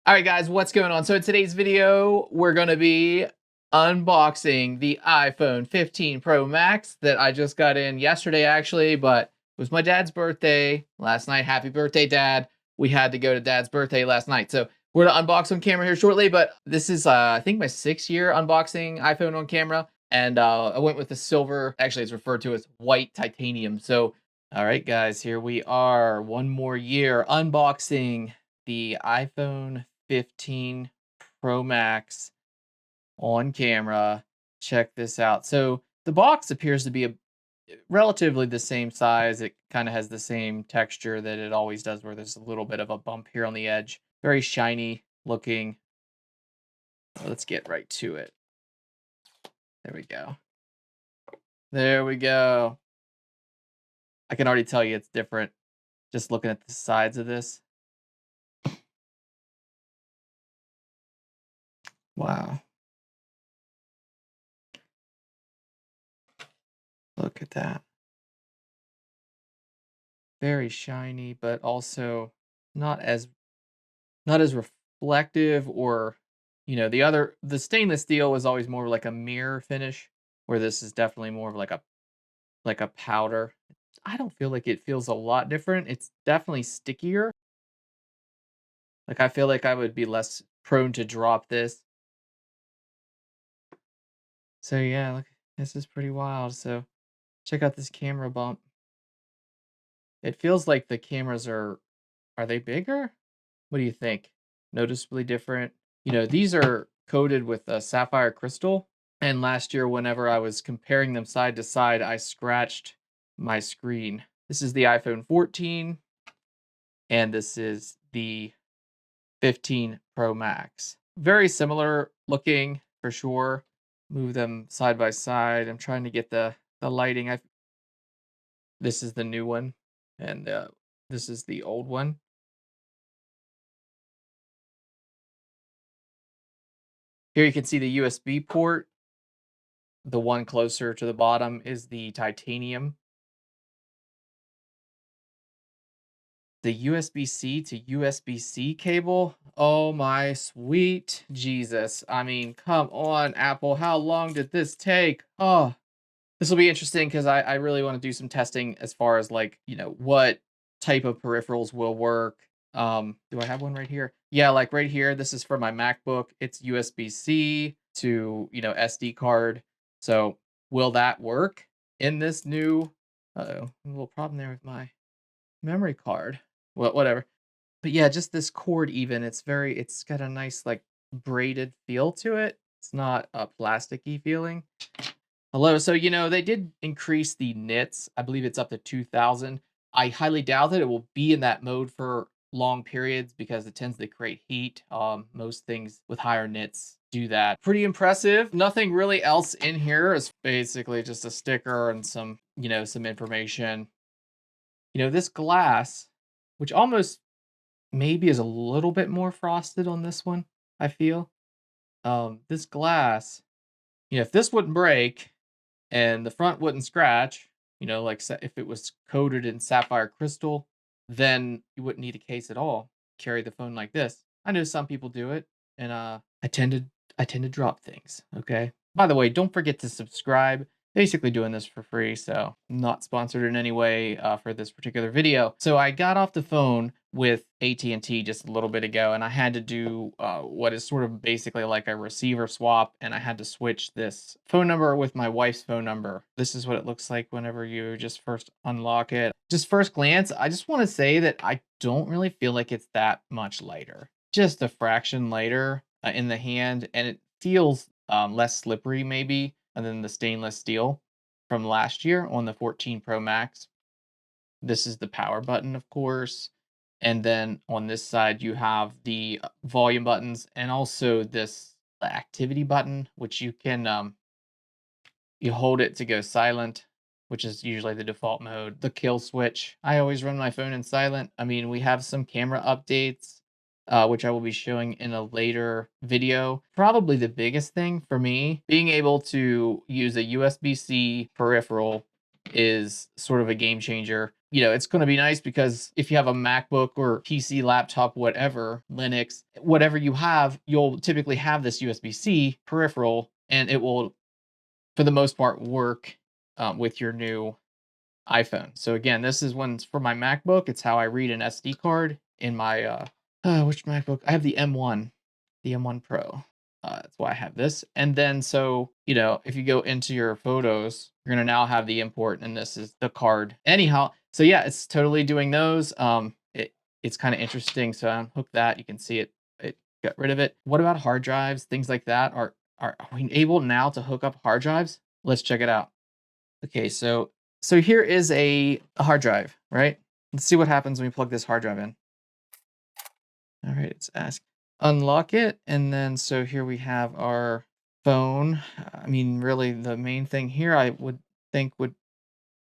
All right, guys, what's going on? So in today's video, we're going to be unboxing the iPhone 15 Pro Max that I just got in yesterday, actually, but it was my dad's birthday last night. Happy birthday, Dad. We had to go to Dad's birthday last night. So we're going to unbox on camera here shortly, but this is, I think, my 6th year unboxing iPhone on camera. And I went with the silver. Actually, it's referred to as white titanium. So, all right, guys, here we are. One more year unboxing the iPhone 15 Pro Max on camera. Check this out. So the box appears to be relatively the same size. It kind of has the same texture that it always does, where there's a little bit of a bump here on the edge. Very shiny looking. Well, let's get right to it. There we go. There we go. I can already tell you it's different just looking at the sides of this. Wow. Look at that. Very shiny, but also not as not as reflective, or the stainless steel was always more like a mirror finish, where this is definitely more of like a powder. I don't feel like it feels a lot different. It's definitely stickier. Like, I feel like I would be less prone to drop this. So yeah, look, this is pretty wild. So check out this camera bump. It feels like the cameras are they bigger? What do you think? Noticeably different. These are coated with a sapphire crystal. And last year, whenever I was comparing them side to side, I scratched my screen. This is the iPhone 14, and this is the 15 Pro Max. Very similar looking for sure. Move them side by side. I'm trying to get the lighting. This is the new one, and this is the old one. Here you can see the USB port. The one closer to the bottom is the titanium. The USB-C to USB-C cable. Oh my sweet Jesus. I mean, come on, Apple. How long did this take? Oh, this will be interesting because I really want to do some testing as far as, like, what type of peripherals will work. Do I have one right here? Yeah, like right here. This is for my MacBook. It's USB-C to, SD card. So will that work in this new, uh-oh, a little problem there with my memory card. Well, whatever. But yeah, just this cord, even, it's got a nice, like, braided feel to it. It's not a plasticky feeling. Hello. So, they did increase the nits. I believe it's up to 2000. I highly doubt that it will be in that mode for long periods because it tends to create heat. Most things with higher nits do that. Pretty impressive. Nothing really else in here. It's basically just a sticker and some information. This glass, which almost maybe is a little bit more frosted on this one, I feel. This glass, if this wouldn't break and the front wouldn't scratch, like if it was coated in sapphire crystal, then you wouldn't need a case at all. Carry the phone like this. I know some people do it, and I tend to drop things. Okay. By the way, don't forget to subscribe. Basically doing this for free, so not sponsored in any way for this particular video. So I got off the phone with AT&T just a little bit ago, and I had to do what is sort of basically like a receiver swap, and I had to switch this phone number with my wife's phone number. This is what it looks like whenever you just first unlock it. Just first glance, I just want to say that I don't really feel like it's that much lighter. Just a fraction lighter in the hand, and it feels less slippery maybe than the stainless steel from last year on the 14 Pro Max. This is the power button, of course. And then on this side, you have the volume buttons and also this activity button, which you hold it to go silent, which is usually the default mode. The kill switch. I always run my phone in silent. I mean, we have some camera updates, which I will be showing in a later video. Probably the biggest thing for me, being able to use a USB-C peripheral is sort of a game changer. You know, it's going to be nice because if you have a MacBook or PC, laptop, whatever, Linux, whatever you have, you'll typically have this USB-C peripheral, and it will, for the most part, work with your new iPhone. So again, this is one's for my MacBook. It's how I read an SD card in my which MacBook? I have the M1 Pro. That's why I have this. And then so, you know, if you go into your photos, you're gonna now have the import, and this is the card. Anyhow, so yeah, it's totally doing those. It's kind of interesting. So I unhook that. You can see it. It got rid of it. What about hard drives? Things like that. Are we able now to hook up hard drives? Let's check it out. Okay, so here is a hard drive, right? Let's see what happens when we plug this hard drive in. All right, it's ask unlock it, and then so here we have our phone. I mean, really, the main thing here I would think would,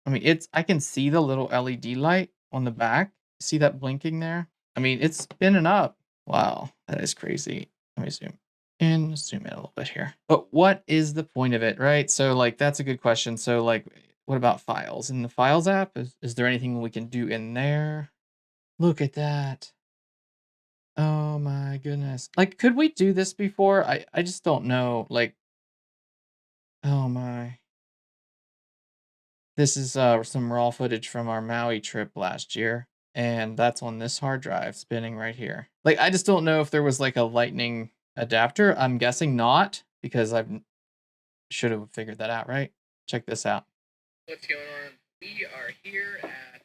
I mean, it's I can see the little LED light on the back. See that blinking there? I mean, it's spinning up. Wow, that is crazy. Let me zoom in a little bit here. But what is the point of it, right? So like that's a good question. So like what about files? In the Files app, is there anything we can do in there? Look at that. Oh my goodness. Like, could we do this before? I just don't know. Like, oh my. This is some raw footage from our Maui trip last year, and that's on this hard drive spinning right here. Like, I just don't know if there was like a lightning adapter. I'm guessing not, because I should have figured that out, right? Check this out. What's going on? We are here at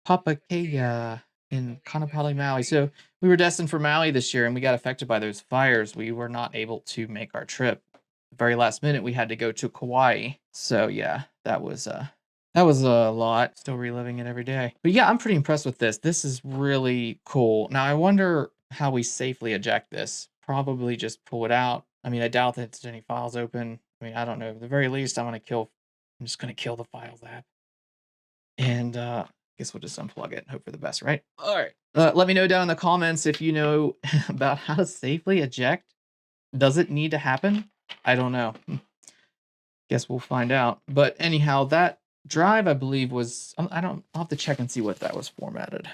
Papakea in Kaanapali, Maui. So we were destined for Maui this year, and we got affected by those fires. We were not able to make our trip. The very last minute, we had to go to Kauai. So yeah, that was a lot. Still reliving it every day. But yeah, I'm pretty impressed with this. This is really cool. Now I wonder how we safely eject this. Probably just pull it out. I mean, I doubt that there's any files open. I mean, I don't know. At the very least, I'm just gonna kill the Files app. And guess we'll just unplug it and hope for the best, right? All right. Let me know down in the comments if you know about how to safely eject. Does it need to happen? I don't know. Guess we'll find out. But anyhow, that drive, I believe, was, I'll have to check and see what that was formatted.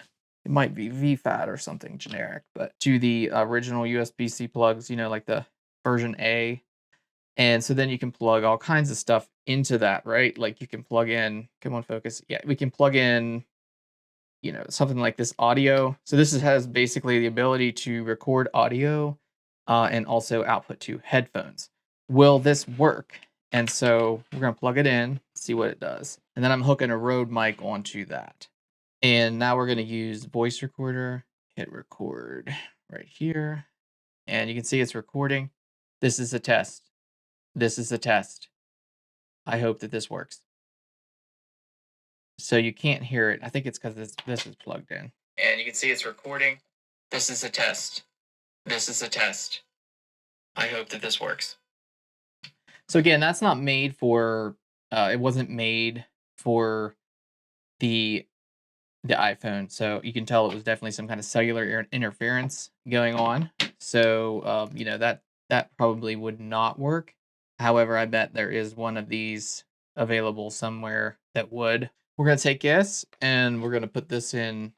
It might be VFAT or something generic, but to the original USB-C plugs, you know, like the version A. And so then you can plug all kinds of stuff into that, right? Like you can plug in, come on, focus. Yeah, we can plug in, you know, something like this audio. So has basically the ability to record audio and also output to headphones. Will this work? And so we're going to plug it in, see what it does. And then I'm hooking a Rode mic onto that. And now we're going to use voice recorder, hit record right here. And you can see it's recording. This is a test. This is a test. I hope that this works. So you can't hear it. I think it's because this is plugged in. And you can see it's recording. This is a test. This is a test. I hope that this works. So again, that's not made for, it wasn't made for the iPhone. So you can tell it was definitely some kind of cellular interference going on. So, you know, that probably would not work. However, I bet there is one of these available somewhere that would. We're going to take this and we're going to put this in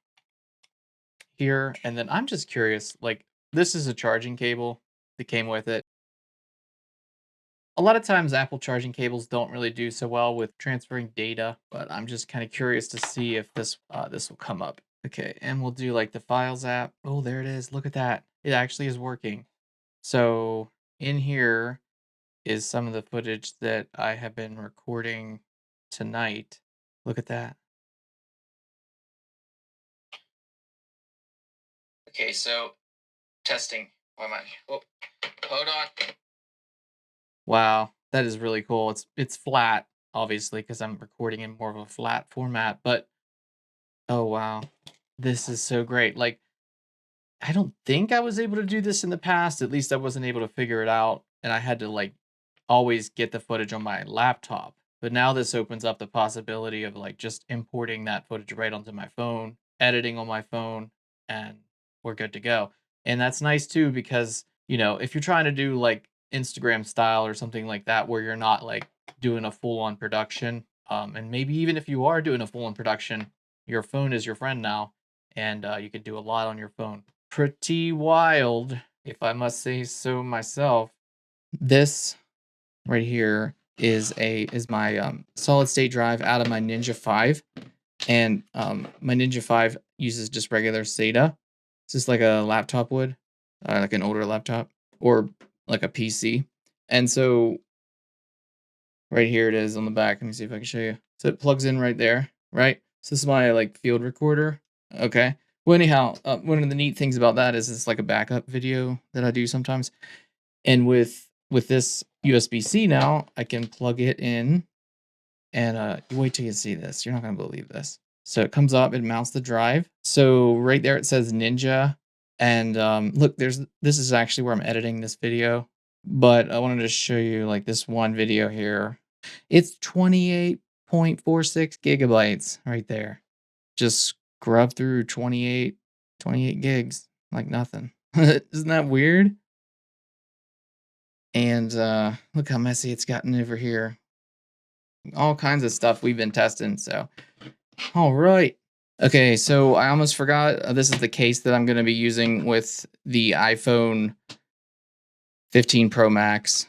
here. And then I'm just curious, like, this is a charging cable that came with it. A lot of times Apple charging cables don't really do so well with transferring data, but I'm just kind of curious to see if this will come up. Okay, and we'll do like the Files app. Oh, there it is. Look at that. It actually is working. So in here is some of the footage that I have been recording tonight. Look at that. Okay, so testing. Why am I? Oh, hold on. Wow, that is really cool. It's flat, obviously, because I'm recording in more of a flat format, but oh wow. This is so great. Like, I don't think I was able to do this in the past. At least I wasn't able to figure it out. And I had to like always get the footage on my laptop. But now this opens up the possibility of like just importing that footage right onto my phone, editing on my phone, and we're good to go. And that's nice too, because, you know, if you're trying to do like Instagram style or something like that, where you're not like doing a full on production, And maybe even if you are doing a full-on production, your phone is your friend now, and you can do a lot on your phone. Pretty wild, if I must say so myself. This right here is my solid state drive out of my Ninja 5, and my Ninja 5 uses just regular SATA. It's just like a laptop would, like an older laptop or like a PC. And so right here it is on the back. Let me see if I can show you. So it plugs in right there, right? So this is my like field recorder. Okay. Well, anyhow, one of the neat things about that is it's like a backup video that I do sometimes. And with this USB-C now, I can plug it in, and you wait till you see this. You're not gonna believe this. So it comes up, it mounts the drive. So right there it says Ninja, and look, this is actually where I'm editing this video. But I wanted to show you like this one video here. It's 28.46 gigabytes right there. Just scrub through 28 gigs like nothing. Isn't that weird? And look how messy it's gotten over here. All kinds of stuff we've been testing. So, all right. Okay, so I almost forgot. This is the case that I'm going to be using with the iPhone 15 Pro Max.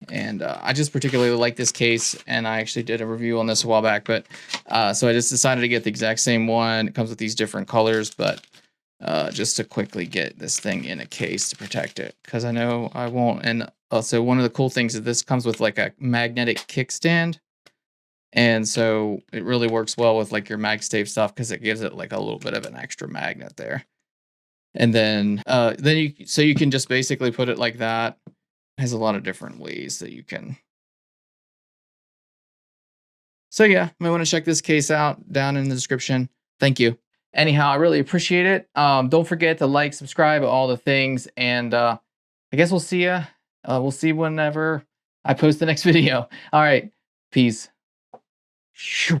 And I just particularly like this case, and I actually did a review on this a while back. But so I just decided to get the exact same one. It comes with these different colors, but just to quickly get this thing in a case to protect it, because I know I won't. And also, one of the cool things is this comes with like a magnetic kickstand, and so it really works well with like your MagSafe stuff because it gives it like a little bit of an extra magnet there. And then you can just basically put it like that. It has a lot of different ways that you can. So yeah, you might want to check this case out down in the description. Thank you. Anyhow, I really appreciate it. Don't forget to like, subscribe, all the things, and I guess we'll see you. We'll see whenever I post the next video. All right, peace. Shoo.